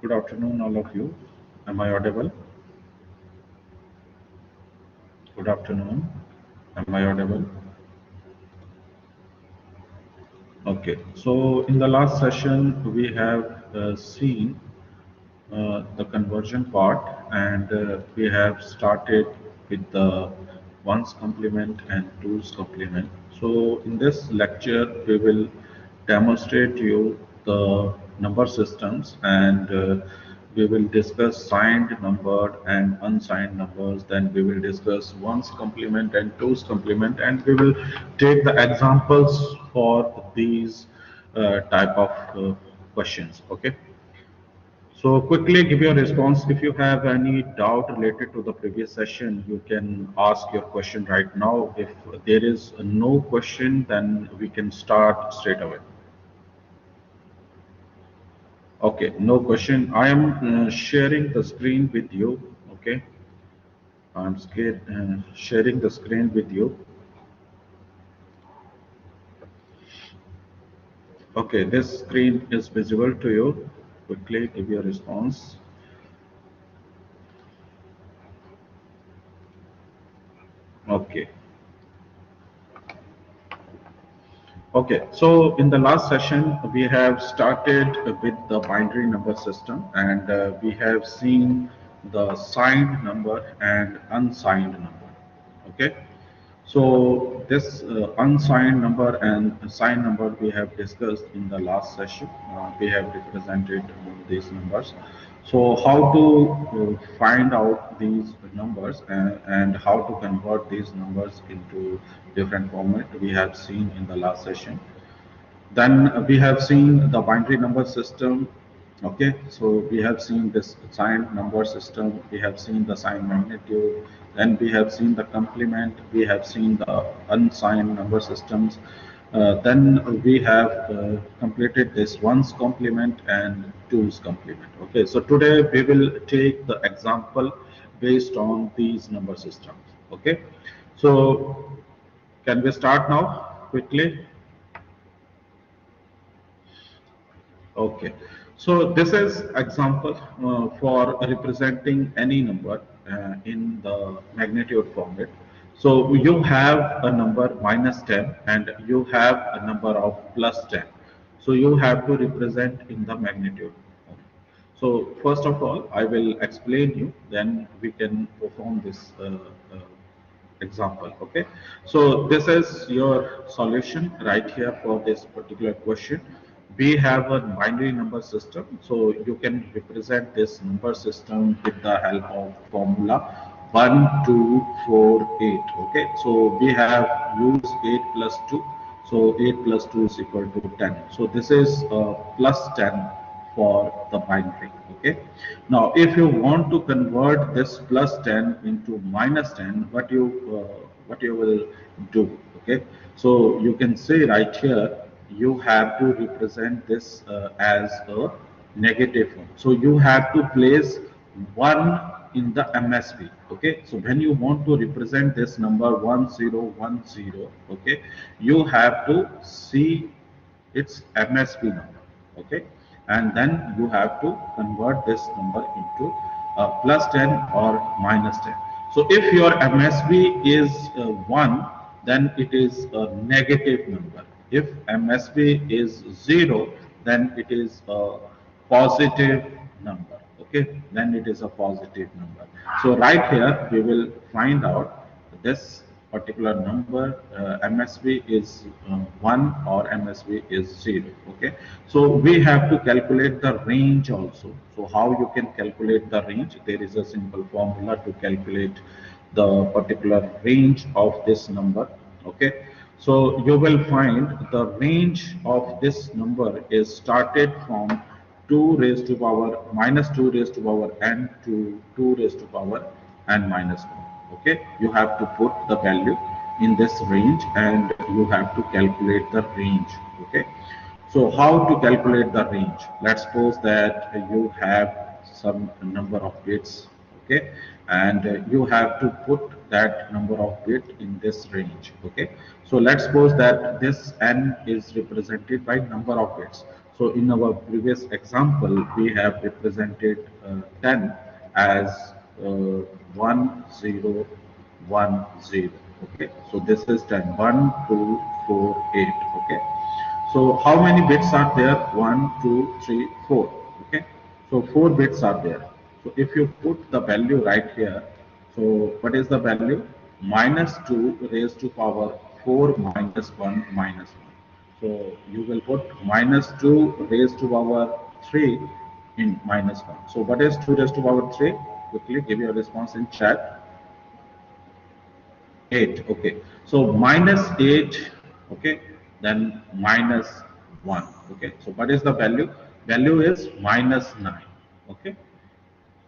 Good afternoon, all of you. Am I audible? Good afternoon. Am I audible? Okay. So in the last session, we have seen the conversion part, and we have started with the ones complement and twos complement. So in this lecture, we will demonstrate you the number systems, and we will discuss signed number and unsigned numbers. Then we will discuss ones complement and twos complement, and we will take the examples for these type of questions. Okay. So quickly give your response. If you have any doubt related to the previous session, you can ask your question right now. If there is no question, then we can start straight away. Okay, no question. I am sharing the screen with you. Okay, I'm scared, sharing the screen with you. Okay, this screen is visible to you. Quickly give your response. Okay. Okay, so in the last session, we have started with the binary number system, and we have seen the signed number and unsigned number. Okay, so this unsigned number and signed number we have discussed in the last session. We have represented these numbers. So how to find out these numbers and how to convert these numbers into different format we have seen in the last session. Then we have seen the binary number system. Okay, so we have seen this signed number system, we have seen the signed magnitude, then we have seen the complement, we have seen the unsigned number systems. Then we have completed this ones complement and twos complement. Okay, so today we will take the example based on these number systems. Okay, so can we start now quickly? Okay, so this is example for representing any number in the magnitude format. So you have a number minus 10 and you have a number of plus 10. So you have to represent in the magnitude. So first of all, I will explain you, then we can perform this example. Okay, so this is your solution right here for this particular question. We have a binary number system, so you can represent this number system with the help of formula 1 2 4 8. Okay, so we have used 8 plus 2, so 8 plus 2 is equal to 10. So this is plus 10 for the binary. Okay, now if you want to convert this plus 10 into minus 10, what you will do? Okay, so you can say right here you have to represent this as a negative one. So you have to place 1 in the MSB. Okay, so when you want to represent this number 1010, okay, you have to see its MSB number. Okay, and then you have to convert this number into plus 10 or minus 10. So if your MSB is 1, then it is a negative number. If MSB is 0, then it is a positive number. Okay, then it is a positive number. So right here we will find out this particular number. MSB is 1 or MSB is 0. Okay, so we have to calculate the range also. So how you can calculate the range? There is a simple formula to calculate the particular range of this number. Okay, so you will find the range of this number is started from 2 raised to power minus 2 raised to power n to 2 raised to power n minus 1. Okay, you have to put the value in this range and you have to calculate the range. Okay, so how to calculate the range? Let's suppose that you have some number of bits. Okay, and you have to put that number of bit in this range. Okay, so let's suppose that this n is represented by number of bits. So in our previous example, we have represented 10 as 1, 0, 1, 0. Okay, so this is 10, 1, 2, 4, 8. Okay, so how many bits are there? 1, 2, 3, 4. Okay, so 4 bits are there. So if you put the value right here, so what is the value? Minus 2 raised to power 4 minus 1 minus 1. So you will put minus 2 raised to power 3 in minus 1. So what is 2 raised to power 3? Quickly give your response in chat. 8. Okay. So minus 8. Okay. Then minus 1. Okay. So what is the value? Value is minus 9. Okay.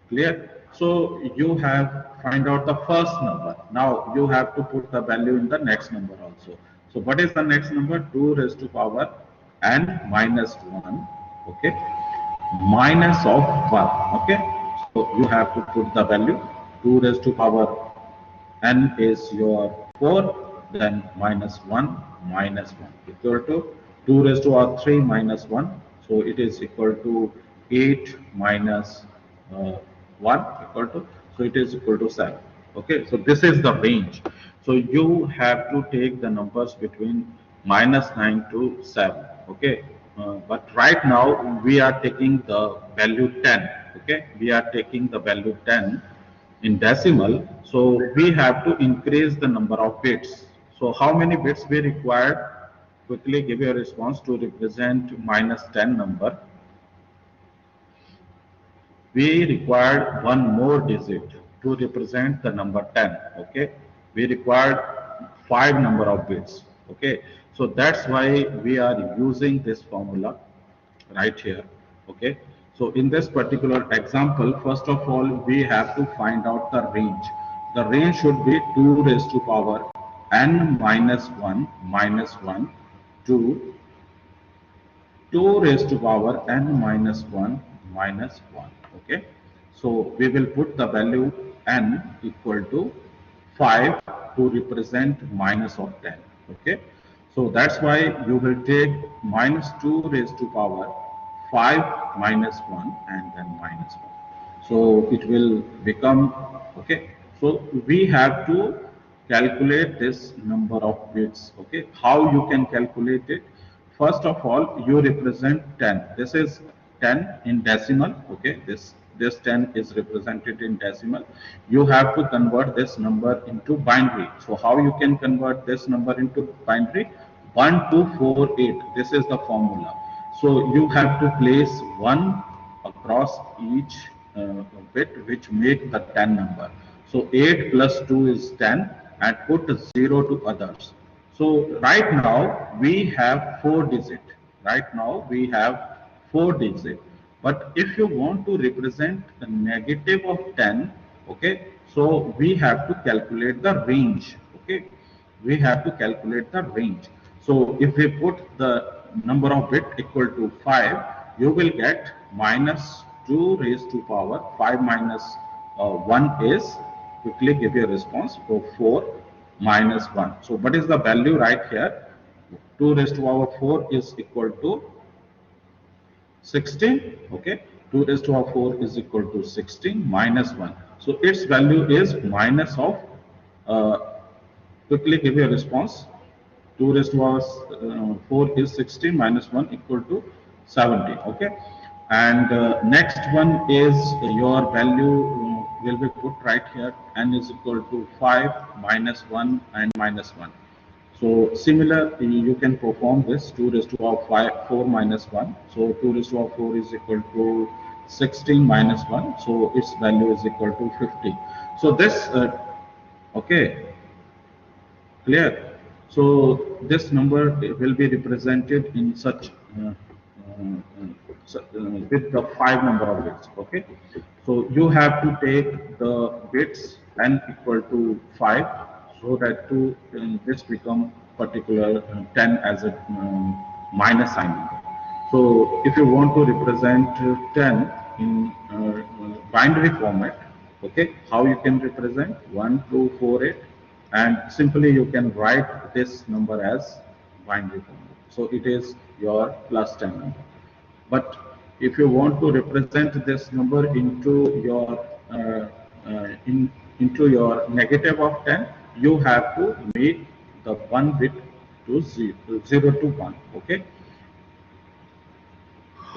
Clear? So you have find out the first number. Now you have to put the value in the next number also. So what is the next number? 2 raised to power n minus 1. Okay. Minus of 1. Okay. So you have to put the value 2 raised to power n is your 4, then minus 1 minus 1 equal to 2 raised to power 3 minus 1. So it is equal to 8 minus 1 equal to, so it is equal to 7. Okay, so this is the range. So you have to take the numbers between minus 9 to 7. Okay, but right now we are taking the value 10. Okay, we are taking the value 10 in decimal, so we have to increase the number of bits. So how many bits we require? Quickly give your response to represent minus 10 number. We required one more digit to represent the number 10. Okay, we required 5 number of bits. Okay, so that's why we are using this formula right here. Okay, so in this particular example, first of all we have to find out the range. The range should be 2 raised to power n minus 1 minus 1 to 2 raised to power n minus 1 minus 1. Okay, so we will put the value n equal to 5 to represent minus of 10. Okay, so that's why you will take minus 2 raised to power 5 minus 1 and then minus 1. So it will become, okay, so we have to calculate this number of bits. Okay, how you can calculate it? First of all, you represent 10. This is 10 in decimal. Okay, this 10 is represented in decimal. You have to convert this number into binary. So how you can convert this number into binary? 1248. This is the formula. So you have to place 1 across each bit which make the 10 number. So 8 plus 2 is 10 and put 0 to others. So right now we have 4 digit. Right now we have 4 digit. But if you want to represent the negative of 10, okay, so we have to calculate the range. Okay, we have to calculate the range. So if we put the number of bit equal to 5, you will get minus 2 raised to power 5 minus 1 is, quickly give your response, for 4 minus 1. So what is the value right here? 2 raised to power 4 is equal to 16. Okay, 2 raised to power 4 is equal to 16 minus 1. So its value is minus of, quickly give your response. 2 raised to power 4 is 16 minus 1 equal to 70. Okay, and next one is your value will be put right here. N is equal to 5 minus 1 and minus 1. So similar, you can perform this 2 raised to power 4 minus 1. So 2 raised to power 4 is equal to 16 minus 1. So its value is equal to 50. So this, okay, clear? So this number will be represented in such with the 5 number of bits. Okay, so you have to take the bits n equal to 5 so that to this become particular 10 as a minus sign number. So if you want to represent 10 in binary format, okay, how you can represent 1, 2, 4, 8, and simply you can write this number as binary format. So it is your plus 10 number. But if you want to represent this number into your into your negative of 10, you have to make the 1 bit to 0 to 1. Okay.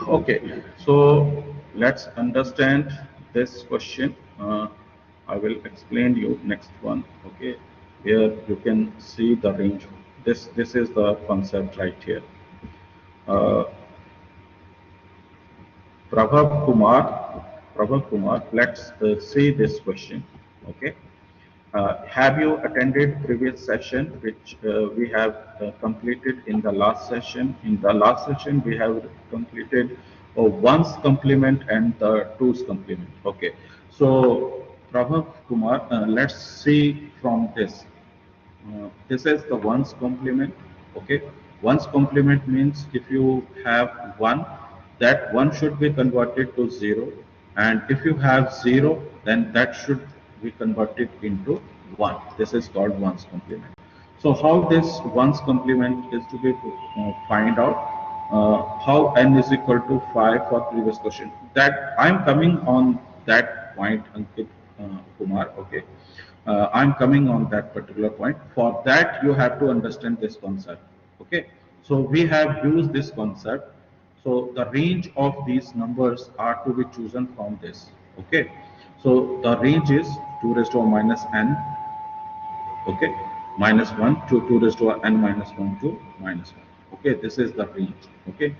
Okay, so let's understand this question. I will explain you next one. Okay, here you can see the range. This is the concept right here. Uh, Prabhav Kumar, let's see this question. Okay. Have you attended previous session, which we have completed in the last session? In the last session, we have completed one's complement and the two's complement. Okay. So, Prabhav Kumar, let's see from this. This is the ones complement. Okay, ones complement means if you have one, that one should be converted to zero, and if you have zero, then that should be converted into one. This is called ones complement. So how this ones complement is to be find out, how n is equal to 5 for previous question. That I'm coming on that point, Ankit Kumar. Okay, I'm coming on that particular point. For that, you have to understand this concept. Okay, so we have used this concept. So the range of these numbers are to be chosen from this. Okay, so the range is 2 raised to minus n. Okay, minus 1 to 2 raised to n minus 1 to minus 1. Okay, this is the range. Okay,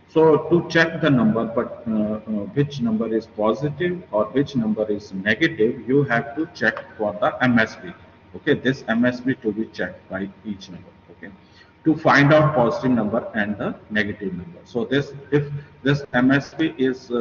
so to check the number, but which number is positive or which number is negative, you have to check for the MSB. Okay, this MSB to be checked by each number. Okay, to find out positive number and the negative number. So this, if this MSB is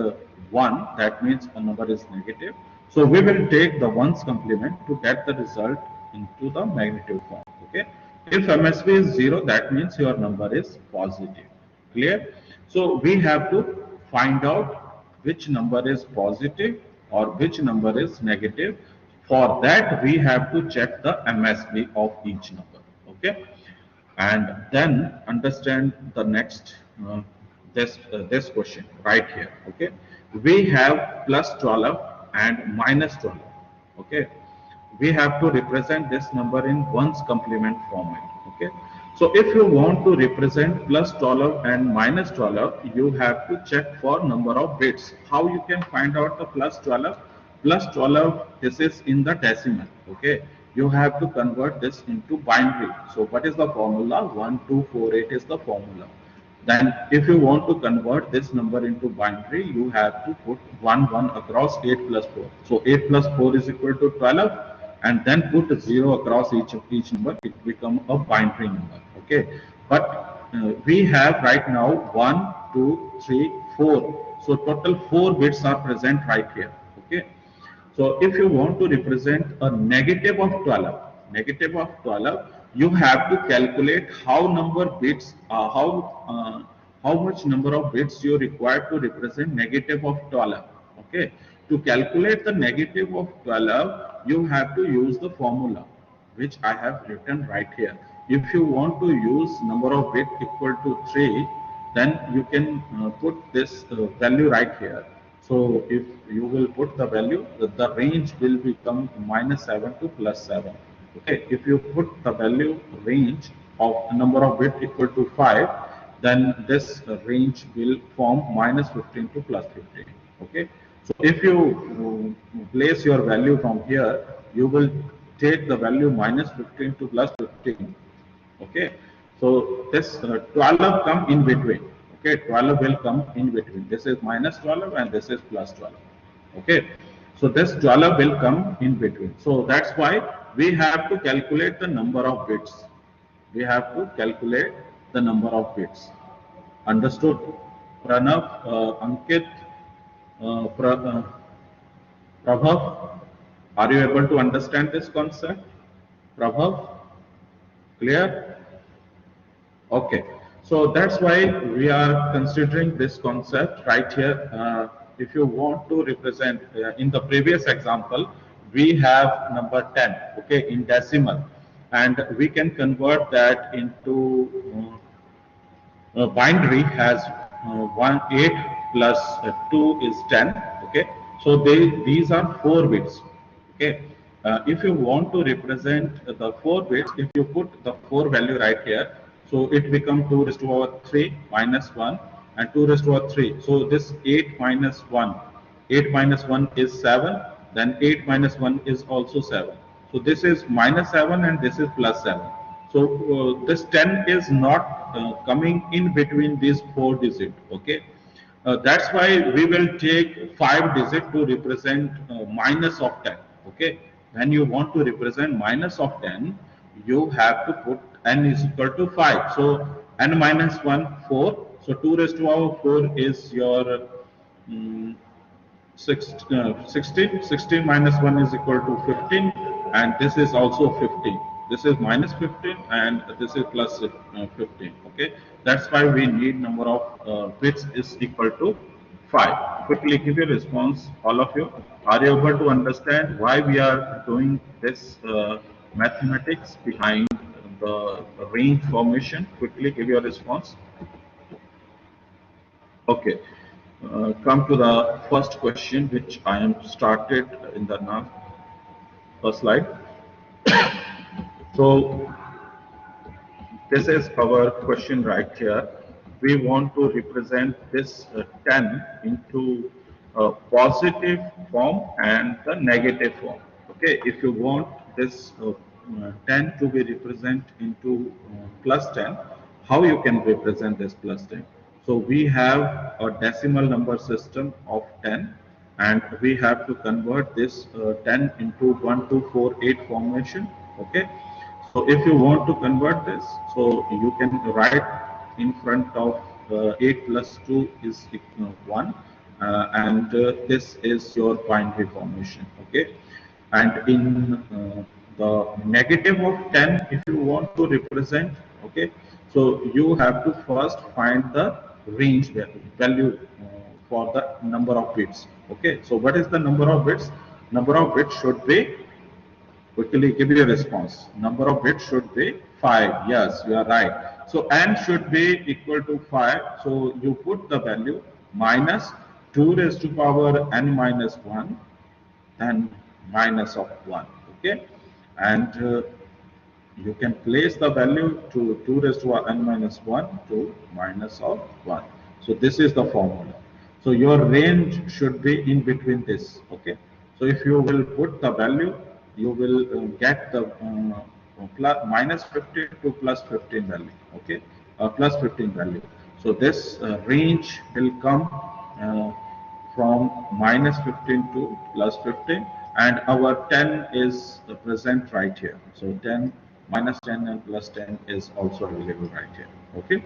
1, that means a number is negative. So we will take the ones complement to get the result into the magnitude form. Okay, if MSB is 0, that means your number is positive. Clear? So we have to find out which number is positive or which number is negative. For that, we have to check the MSB of each number. Okay, and then understand the next this question right here. Okay, we have plus 12 and minus 12. Okay, we have to represent this number in ones complement format. Okay, so if you want to represent plus 12 and minus 12, you have to check for number of bits. How you can find out the plus 12? Plus 12, this is in the decimal. Okay, you have to convert this into binary. So what is the formula? 1248 is the formula. Then if you want to convert this number into binary, you have to put 1 across 8 plus 4. So 8 plus 4 is equal to 12, and then put 0 across each number. It become a binary number. Okay, but we have right now 1, 2, 3, 4. So total 4 bits are present right here. Okay, so if you want to represent a negative of 12, you have to calculate how number bits, how much number of bits you require to represent negative of 12. Okay, to calculate the negative of 12, you have to use the formula which I have written right here. If you want to use number of bit equal to 3, then you can put this value right here. So if you will put the value, the range will become -7 to +7. Okay, if you put the value range of number of bit equal to 5, then this range will form -15 to +15. Okay, so if you place your value from here, you will take the value -15 to +15. Okay, so this 12 come in between. Okay, 12 will come in between. This is -12 and this is +12. Okay, so this 12 will come in between. So that's why we have to calculate the number of bits. We have to calculate the number of bits. Understood? Pranav, Ankit, Prabhav, are you able to understand this concept? Prabhav, clear? Okay, so that's why we are considering this concept right here. If you want to represent, in the previous example, we have number 10, okay, in decimal, and we can convert that into binary as 8 plus 2 is 10. Okay, so these are 4 bits. Okay, if you want to represent the 4 bits, if you put the 4 value right here, so it becomes 2 raised to power 3 minus 1 and 2 raised to power 3. So this 8 minus 1, 8 minus 1 is 7, then 8 minus 1 is also 7. So this is minus 7 and this is plus 7. So this 10 is not coming in between these 4 digits. Okay, that's why we will take 5 digit to represent minus of 10. Okay, when you want to represent minus of 10, you have to put n is equal to 5. So n minus 1, 4. So 2 raised to power 4 is your 16. 16 minus 1 is equal to 15, and this is also 15. This is minus 15 and this is plus 15. Okay, that's why we need number of bits is equal to 5. Quickly give your response, all of you. Are you able to understand why we are doing this mathematics behind the range formation? Quickly give your response. Okay, come to the first question, which I am started in the now first slide. So this is our question right here. We want to represent this 10 into positive form and the negative form. Okay, if you want this 10 to be represented into plus 10, how you can represent this plus 10? So we have a decimal number system of 10, and we have to convert this 10 into 1, 2, 4, 8 formation. Okay, so if you want to convert this, so you can write in front of 8 plus 2 is 1, and this is your binary formation. Okay, and in the negative of 10, if you want to represent, okay, so you have to first find the range value for the number of bits. Okay, so what is the number of bits? Number of bits should be, quickly give you a response. Number of bits should be 5. Yes, you are right. So n should be equal to 5. So you put the value minus 2 raised to power n minus 1 and minus of 1. Okay, and you can place the value to 2 raised to n minus 1 to minus of 1. So this is the formula. So your range should be in between this. Okay, so if you will put the value, you will get the plus minus 15 to plus 15 value. Okay, plus 15 value. So this range will come from minus 15 to plus 15, and our 10 is present right here. So 10 minus 10 and plus 10 is also available right here. Okay,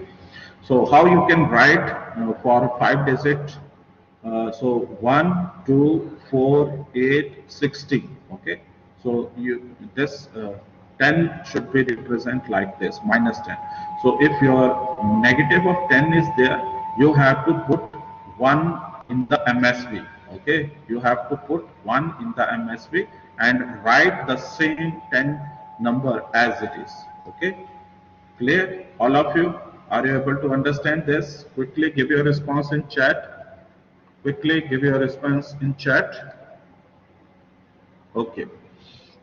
so how you can write for 5 digit, so 1, 2, 4, 8, 16. Okay, so you this 10 should be represent like this, minus 10. So if your negative of 10 is there, you have to put 1 in the MSB. Okay, you have to put 1 in the MSB and write the same 10 number as it is. Okay, clear? All of you, are you able to understand this? Quickly give your response in chat. Quickly give your response in chat. Okay,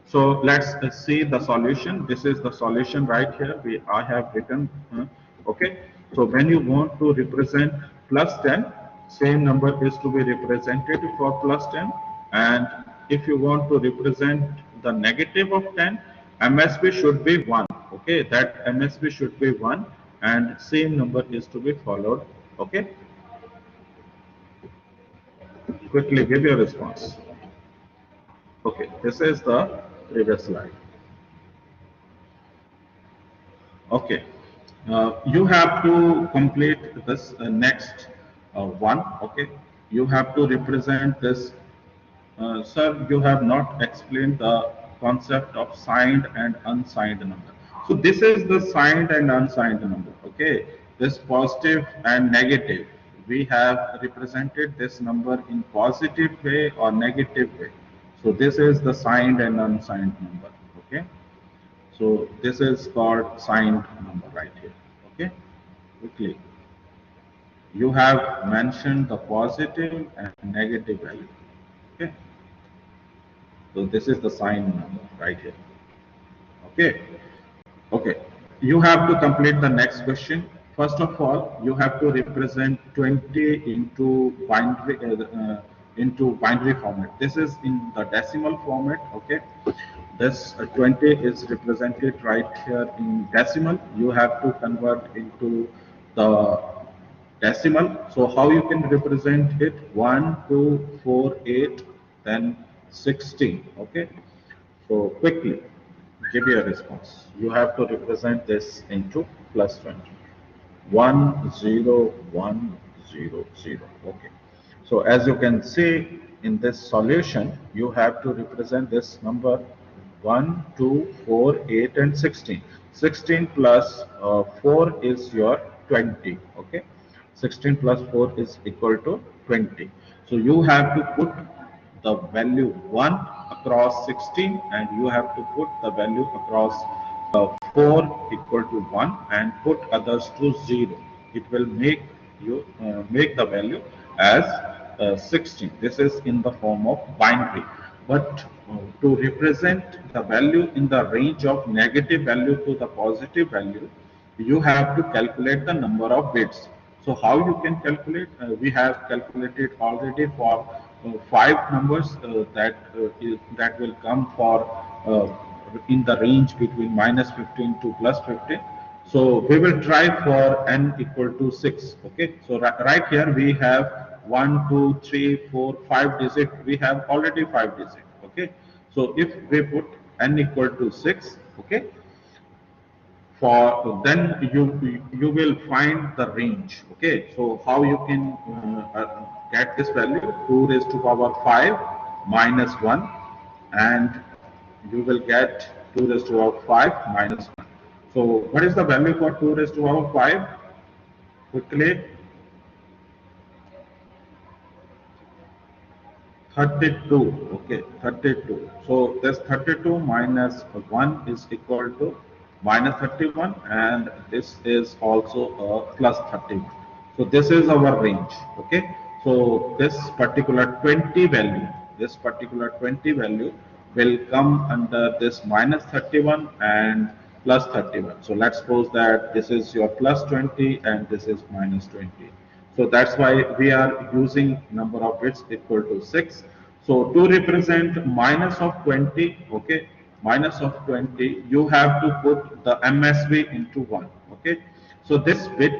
so let's see the solution. This is the solution right here. I have written. Okay, so when you want to represent plus 10, same number is to be represented for plus 10, and if you want to represent the negative of 10, MSB should be 1. Okay, that MSB should be 1, and same number is to be followed. Okay, quickly give your response. Okay, this is the previous slide. Okay, you have to complete this next one. Okay, you have to represent this. Sir, you have not explained the concept of signed and unsigned number. So this is the signed and unsigned number. Okay, this positive and negative. We have represented this number in positive way or negative way. So this is the signed and unsigned number. Okay. So this is called signed number right here. Okay, quickly. you have mentioned the positive and negative value. Okay, so this is the sign number right here. Okay, okay. You have to complete the next question. First of all, you have to represent 20 into binary format. This is in the decimal format. Okay, this 20 is represented right here in decimal. You have to convert into the decimal. So how you can represent it? 1, 2, 4, 8, then 16. Okay. So quickly give your response. You have to represent this into plus 20. 1, 0, 1, 0, 0. Okay. So as you can see in this solution, you have to represent this number 1, 2, 4, 8, and 16. 16 plus 4 is your 20. Okay. 16 plus 4 is equal to 20. So you have to put the value 1 across 16, and you have to put the value across 4 equal to 1 and put others to 0. It will make you make the value as 16. This is in the form of binary. But to represent the value in the range of negative value to the positive value, you have to calculate the number of bits. So how you can calculate? We have calculated already for 5 numbers that will come for in the range between minus 15 to plus 15. So we will try for n equal to 6. Okay. So right here we have 1, 2, 3, 4, 5 digit. We have already 5 digit. Okay. So if we put n equal to 6, okay, for then you will find the range. Okay, so how you can get this value? 2 raised to power 5 minus 1, and you will get 2 raised to power 5 minus 1. So what is the value for 2 raised to power 5? Quickly, 32. Okay, 32. So this 32 minus 1 is equal to minus 31, and this is also a plus 31. So this is our range. Okay, so this particular 20 value, will come under this minus 31 and plus 31. So let's suppose that this is your plus 20 and this is minus 20. So that's why we are using number of bits equal to 6. So to represent minus of 20, okay, minus of 20, you have to put the MSB into 1. Okay. So this bit,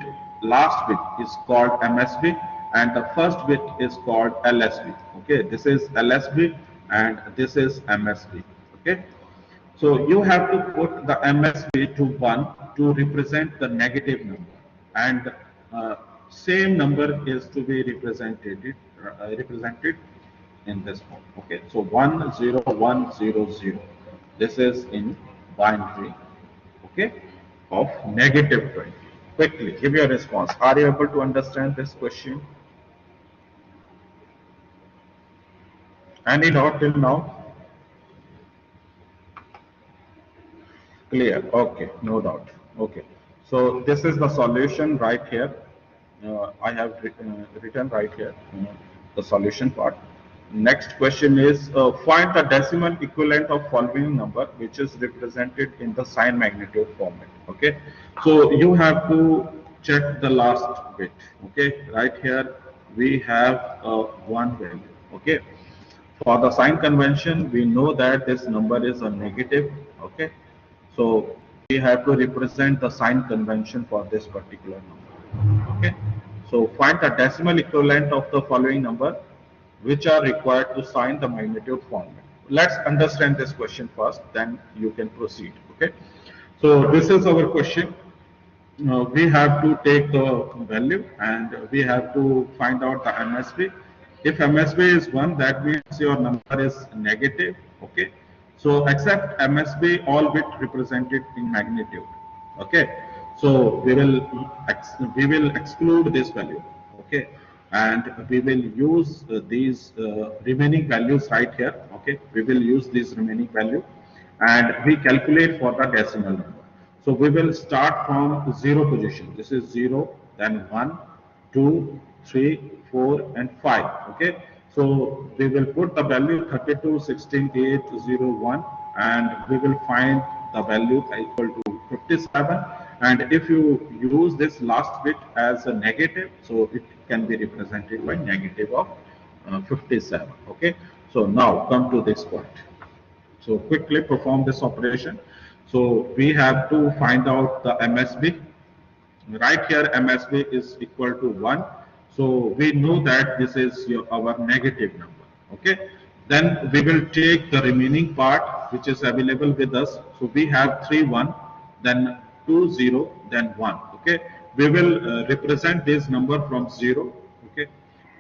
last bit is called MSB, and the first bit is called LSB. Okay. This is LSB and this is MSB. Okay. So you have to put the MSB to 1 to represent the negative number, and same number is to be represented in this form. Okay, so 1 0 1 0 0. This is in binary. Okay, of negative 20. Quickly give your response. Are you able to understand this question? Any doubt till now? Clear. Okay, no doubt. Okay, so this is the solution right here. I have written right here the solution part. Next question is find the decimal equivalent of following number which is represented in the sign magnitude format. Okay, so you have to check the last bit. Okay, right here we have one value. Okay, for the sign convention we know that this number is a negative. Okay, so we have to represent the sign convention for this particular number. Okay, so find the decimal equivalent of the following number which are required to sign the magnitude format. Let's understand this question first, then you can proceed. Okay, so this is our question. We have to take the value and we have to find out the MSB. If MSB is 1, that means your number is negative. Okay, so except MSB, all bit represented in magnitude. Okay, so we will exclude this value. Okay, and we will use these remaining values right here. Okay, we will use this remaining value and we calculate for the decimal number. So we will start from 0 position. This is 0, then 1, 2, 3, 4, and 5. Okay, so we will put the value 32, 16, 8, 0, 1, and we will find the value equal to 57. And if you use this last bit as a negative, so it can be represented by negative of 57. Okay, so now come to this point. So quickly perform this operation. So we have to find out the MSB. Right here MSB is equal to 1. So we know that this is our negative number. Okay, then we will take the remaining part which is available with us. So we have 3 1, then 2 0, then 1. Okay, we will represent this number from 0. Okay,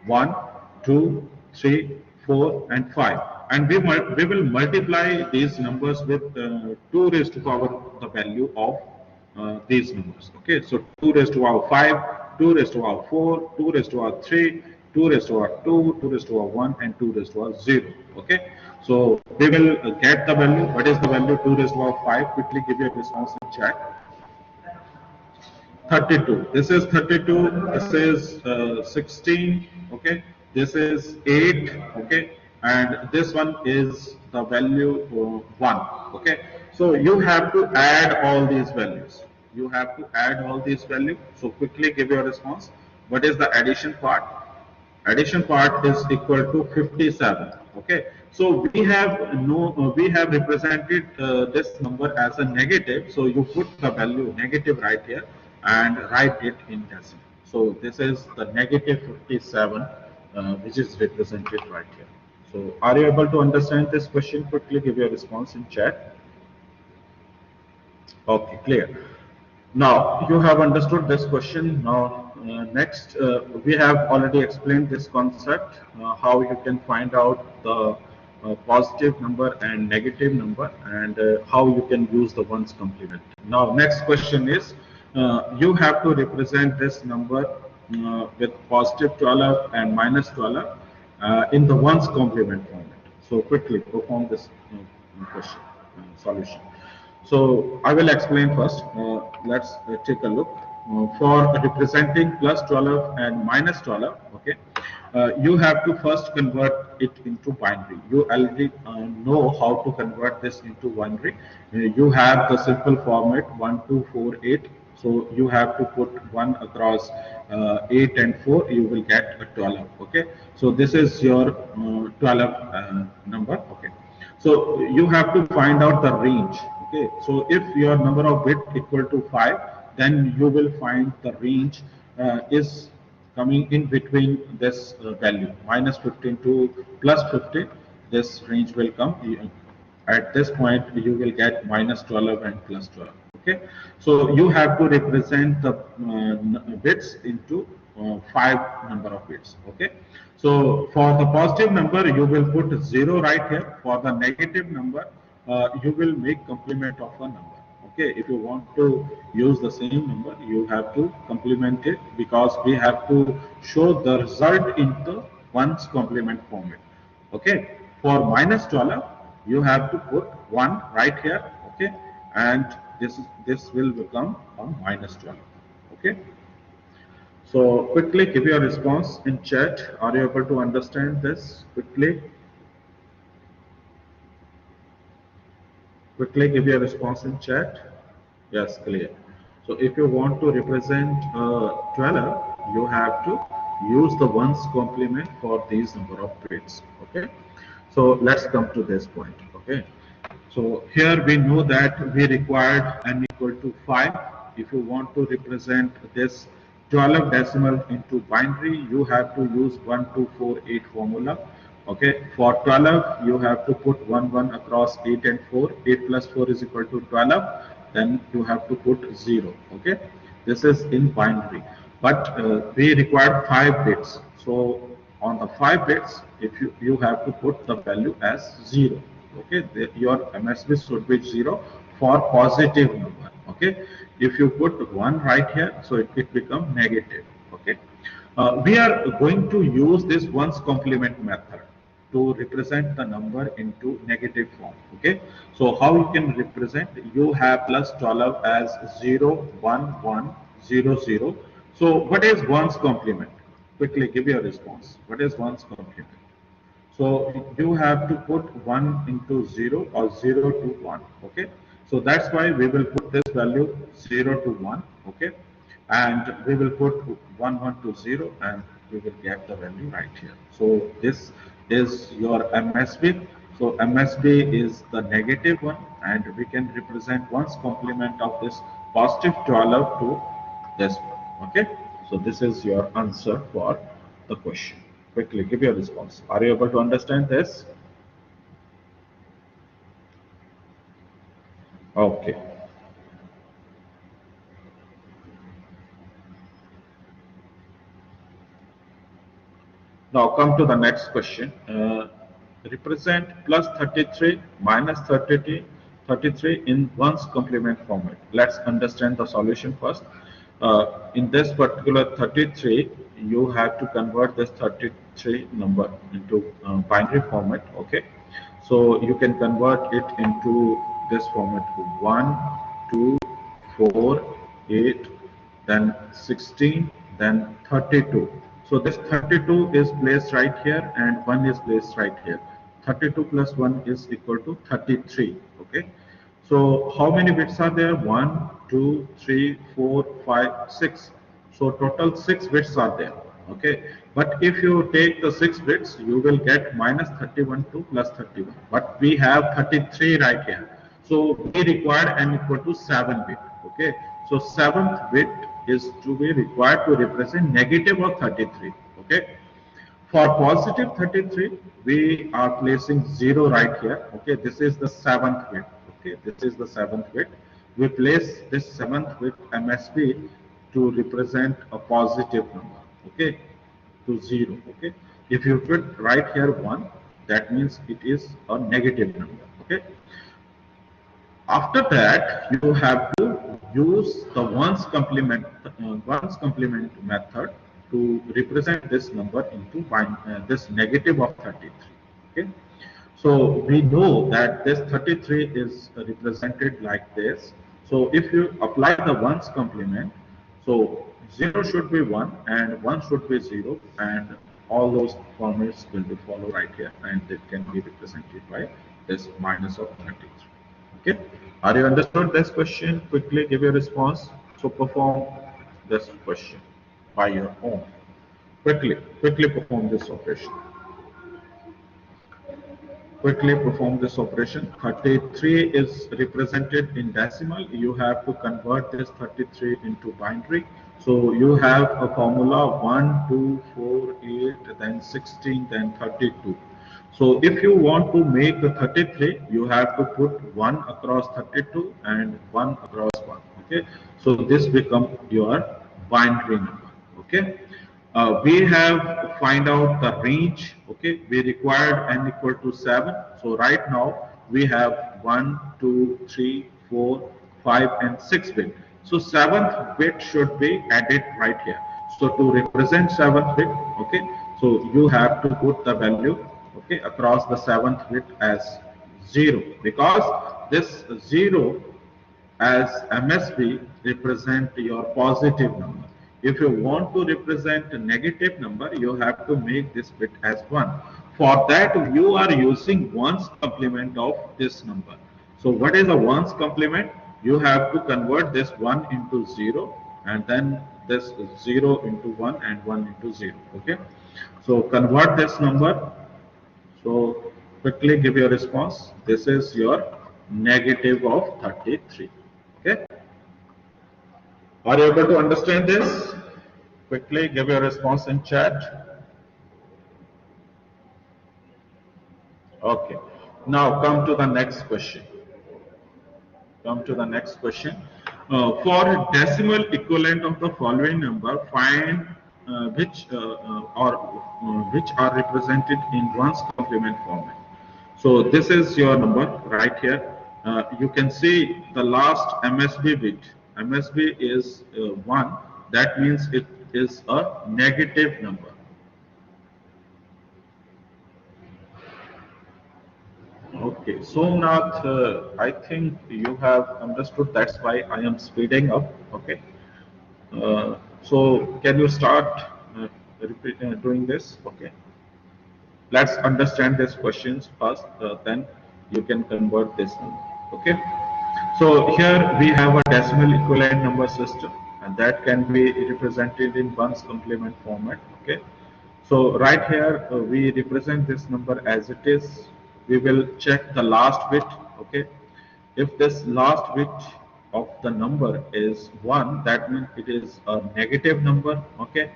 1, 2, 3, 4, and 5, and we will multiply these numbers with 2 raised to power the value of these numbers. Okay, so 2 raised to power 5, 2 raised to power 4, 2 raised to power 3, 2 raised to power 2, 2 raised to power 1, and 2 raised to power 0. Okay, so we will get the value. What is the value? 2 raised to power 5. Quickly give your response in chat. 32. This is 32. This is 16. Okay, this is 8. Okay, and this one is the value 1. Okay, so you have to add all these values. You have to add all these values. So quickly give your response. What is the addition part? Addition part is equal to 57. Okay, so we have represented this number as a negative. So you put the value negative right here and write it in decimal. So this is the negative 57, which is represented right here. So are you able to understand this question? Quickly give your response in chat. Okay, clear. Now you have understood this question. Now next we have already explained this concept, how you can find out the positive number and negative number, and how you can use the ones complement. Now next question is you have to represent this number with positive 12 and minus 12 in the ones complement format. So quickly perform this question solution. So I will explain first. Let's take a look. For representing plus 12 and minus 12, okay, you have to first convert it into binary. You already know how to convert this into binary. You have the simple format 1, 2, 4, 8. So you have to put 1 across 8 and 4. You will get a 12. Okay. So this is your 12 number. Okay. So you have to find out the range. Okay, so if your number of bit equal to 5, then you will find the range is coming in between this value minus 15 to plus 15. This range will come. At this point you will get minus 12 and plus 12. Okay, so you have to represent the bits into 5 number of bits. Okay, so for the positive number you will put 0 right here. For the negative number you will make complement of a number. Okay, if you want to use the same number, you have to complement it, because we have to show the result in the ones complement format. Okay, for minus 12 you have to put 1 right here. Okay, and this will become a minus 12. Okay, so quickly give your response in chat. Are you able to understand this? Quickly give your response in chat. Yes, clear. So if you want to represent 12, you have to use the ones complement for these number of bits. Okay, so let's come to this point. Okay, so here we know that we required n equal to 5. If you want to represent this 12 decimal into binary, you have to use 1, 2, 4, 8 formula. Okay, for 12 you have to put 1 1 across 8 and 4. 8 plus 4 is equal to 12. Then you have to put 0. Okay, this is in binary, but we require 5 bits. So on the 5 bits, if you have to put the value as 0. Okay, your MSB should be 0 for positive number. Okay, if you put 1 right here, so it becomes negative. Okay, we are going to use this ones complement method to represent the number into negative form. Okay, so how you can represent? You have plus 12 as 0 1 1 0 0. So what is 1's complement? Quickly give your response. What is 1's complement? So you have to put 1 into 0 or 0 to 1. Okay. So that's why we will put this value 0 to 1. Okay. And we will put 1 1 to 0 and we will get the value right here. So this is your MSB. So MSB is the negative one and we can represent 1's complement of this positive 12 to this one. Okay. So this is your answer for the question. Quickly give your response. Are you able to understand this? Okay. Now come to the next question. Represent plus 33 minus 33 in 1's complement format. Let's understand the solution first. In this particular 33, you have to convert this 33 number into binary format. Okay. So you can convert it into this format: 1, 2, 4, 8, then 16, then 32. So this 32 is placed right here and 1 is placed right here. 32 plus 1 is equal to 33. Okay. So how many bits are there? 1, 2, 3, 4, 5, 6. So total 6 bits are there. Okay. But if you take the 6 bits, you will get minus 31 to plus 31. But we have 33 right here. So we required n equal to 7 bit. Okay. So 7th bit is to be required to represent negative of 33. Okay. For positive 33, we are placing 0 right here. Okay, this is the 7th bit. Okay, this is the 7th bit. We place this 7th bit MSB to represent a positive number. Okay, to 0. Okay, if you put right here 1, that means it is a negative number. Okay, after that, you have to use the 1's complement method to represent this number into this negative of 33. Okay. So we know that this 33 is represented like this. So if you apply the 1's complement, so 0 should be 1 and 1 should be 0 and all those formats will be follow right here and it can be represented by this minus of 33. Okay. Are you understood this question? Quickly give your response. So perform this question by your own. Quickly perform this operation. Quickly perform this operation. 33 is represented in decimal. You have to convert this 33 into binary. So you have a formula 1, 2, 4, 8, then 16, then 32. So if you want to make the 33, you have to put 1 across 32 and 1 across 1. Okay. So this becomes your binary number. Okay. We have find out the range. Okay, we required n equal to 7. So right now we have 1, 2, 3, 4, 5 and 6 bit. So 7th bit should be added right here. So to represent 7th bit, okay, so you have to put the value, okay, across the 7th bit as 0, because this 0 as MSB represent your positive number. If you want to represent a negative number, you have to make this bit as 1. For that, you are using 1's complement of this number. So what is a 1's complement? You have to convert this 1 into 0 and then this 0 into 1 and 1 into 0. Okay. So convert this number. So quickly give your response. This is your negative of 33. Okay. Are you able to understand this? Quickly give your response in chat. Okay. Now come to the next question. Come to the next question. For decimal equivalent of the following number, find which are represented in 1's complement format. So this is your number right here. You can see the last MSB bit. MSB is 1. That means it is a negative number. Okay, Somnath, I think you have understood. That's why I am speeding up. Okay. Uh, So can you start doing this? Okay. Let's understand these questions first, then you can convert this number. Okay. So here we have a decimal equivalent number system, and that can be represented in ones complement format. Okay. So right here we represent this number as it is. We will check the last bit. Okay. If this last bit of the number is 1, that means it is a negative number. Okay.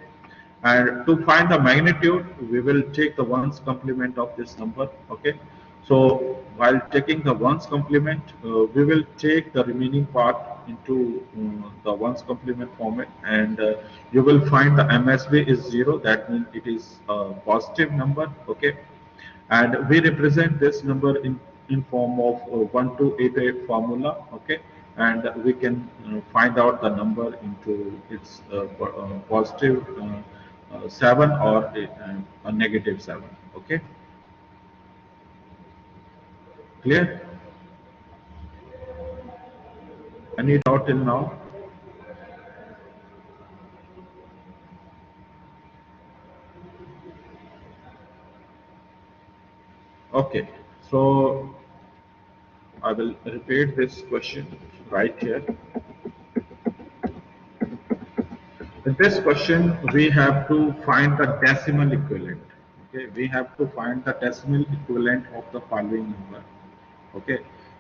And to find the magnitude, we will take the ones complement of this number. Okay. So while taking the ones complement, we will take the remaining part into the ones complement format, and you will find the MSB is 0. That means it is a positive number. Okay. And we represent this number in form of 1288 formula. Okay. And we can find out the number into its positive 7 or a negative 7. Okay. Clear? Any doubt till now? Okay. So I will repeat this question right here. In this question, we have to find the decimal equivalent. Okay, we have to find the decimal equivalent of the following number. Okay,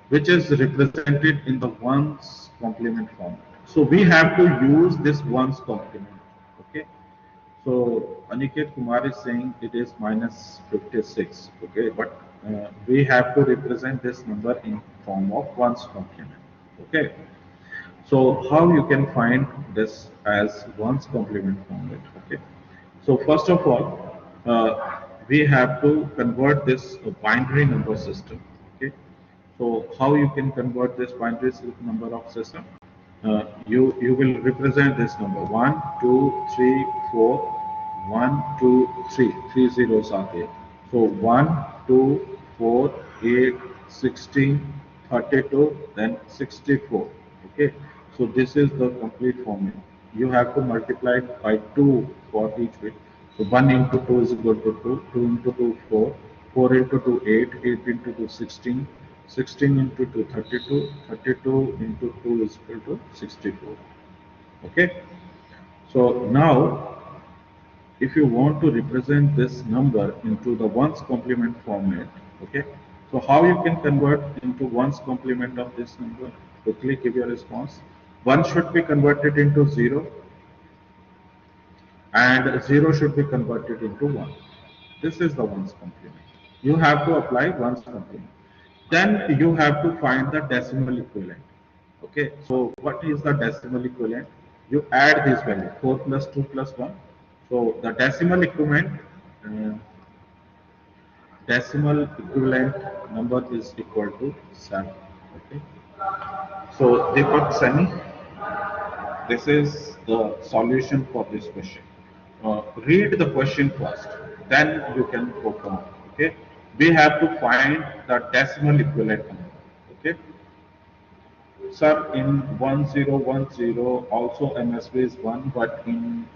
which is represented in the ones complement format. So we have to use this ones complement. Okay, so Aniket Kumar is saying it is minus 56. Okay, but we have to represent this number in form of ones complement. Okay. So how you can find this as ones complement format? Okay. So first of all, we have to convert this binary number system. Okay. So how you can convert this binary number of system? You will represent this number 1, 2, 3, 4, 1, 2, 3. Three zeros are there. So 1, 2, 4, 8, 16, 32, then 64. Okay. So this is the complete formula. You have to multiply it by 2 for each bit. So 1 into 2 is equal to 2, 2 into 2 4, 4 into 2 8, 8 into 2 16, 16 into 2 32, 32 into 2 is equal to 64. Okay. So now if you want to represent this number into the ones complement format, okay, so how you can convert into ones complement of this number? Quickly give your response. 1 should be converted into 0 and 0 should be converted into 1. This is the ones complement. You have to apply ones complement. Then you have to find the decimal equivalent. Okay, so what is the decimal equivalent? You add this value 4 plus 2 plus 1. So the uh, decimal equivalent number is equal to 7. Okay. So Deepak Sani, this is the solution for this question. Read the question first, then you can perform. Okay. We have to find the decimal equivalent number. Okay. Sir, in 1010 also MSB is 1, but in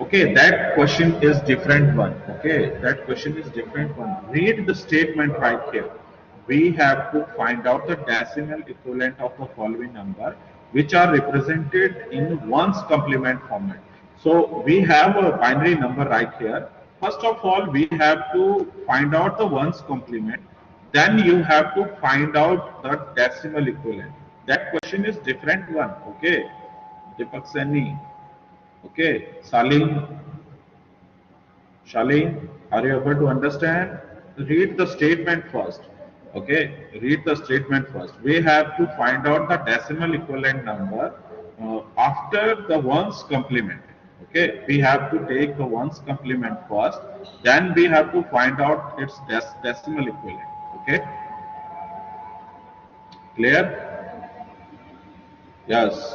okay, that question is different one. Okay, that question is different one. Read the statement right here. We have to find out the decimal equivalent of the following number, which are represented in ones complement format. So we have a binary number right here. First of all, we have to find out the ones complement. Then you have to find out the decimal equivalent. That question is different one. Okay, Deepak Sani. Okay, Shaleen, are you able to understand? Read the statement first. Okay, read the statement first. We have to find out the decimal equivalent number after the ones complement. Okay, we have to take the ones complement first, then we have to find out its decimal equivalent. Okay, clear? Yes.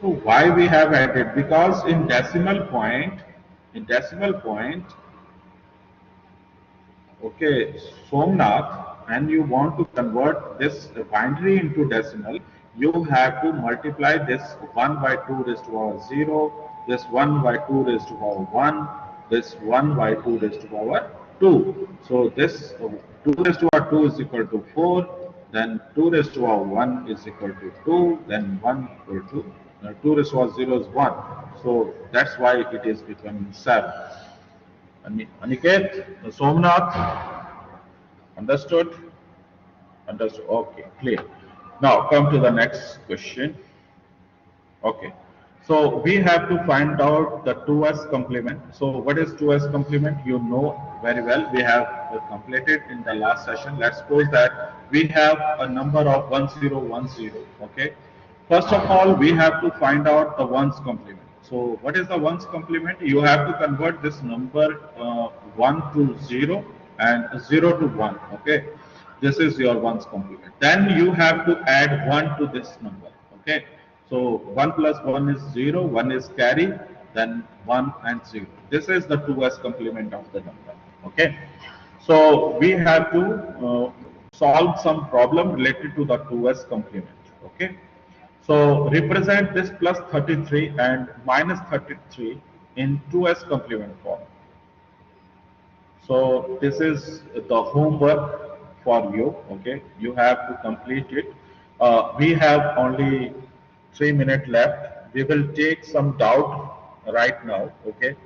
So why we have added? Because in decimal point, okay, Somnath and you want to convert this binary into decimal, you have to multiply this 1 by 2 raised to power 0, this 1 by 2 raised to power 1, this 1 by 2 raised to power 2. So this 2 raised to power 2 is equal to 4, then 2 raised to power 1 is equal to 2, then 1 equal to 2 raised to power 0 is 1. So that's why it is becoming 7. Aniket, Somnath, understood? Understood. Okay, clear. Now come to the next question. Okay. So we have to find out the 2s complement. So what is 2s complement? You know very well. We have completed in the last session. Let's suppose that we have a number of 1010. Okay. First of all, we have to find out the ones complement. So what is the ones complement? You have to convert this number 1 to 0 and 0 to 1. Okay. This is your ones complement. Then you have to add 1 to this number. Okay. So 1 plus 1 is 0, 1 is carry, then 1 and 0. This is the 2s complement of the number. Okay. So we have to solve some problem related to the 2s complement. Okay. So represent this plus 33 and minus 33 in 2s complement form. So this is the homework for you. Okay, you have to complete it. We have only 3 minutes left. We will take some doubt right now. Okay,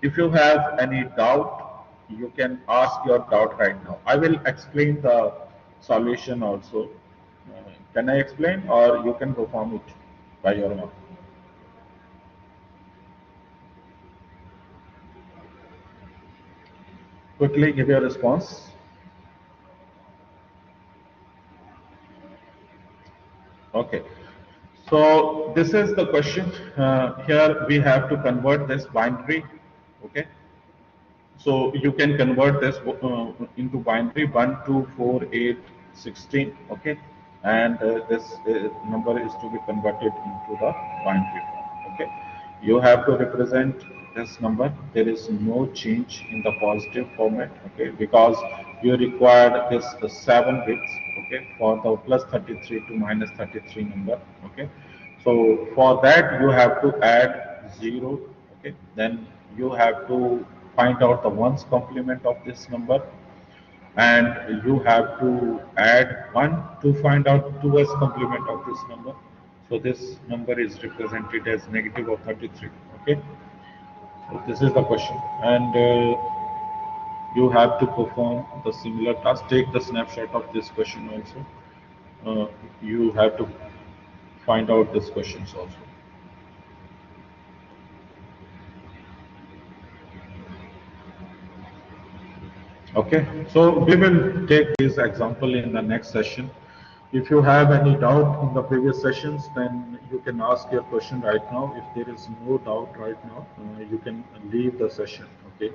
if you have any doubt, you can ask your doubt right now. I will explain the solution also. Can I explain, or you can perform it by your own? Quickly give your response. Okay. So this is the question. Here we have to convert this binary. Okay. So you can convert this into binary 1, 2, 4, 8, 16. Okay. And this number is to be converted into the binary form. Okay. You have to represent this number. There is no change in the positive format. Okay. Because you required this 7 bits. Okay. For the plus 33 to minus 33 number. Okay. So for that you have to add 0. Okay. Then you have to find out the ones complement of this number, and you have to add 1 to find out 2s complement of this number. So this number is represented as negative of 33. Okay, so this is the question, and you have to perform the similar task. Take the snapshot of this question also. You have to find out these questions also. Okay, so we will take this example in the next session. If you have any doubt in the previous sessions, then you can ask your question right now. If there is no doubt right now, you can leave the session. Okay.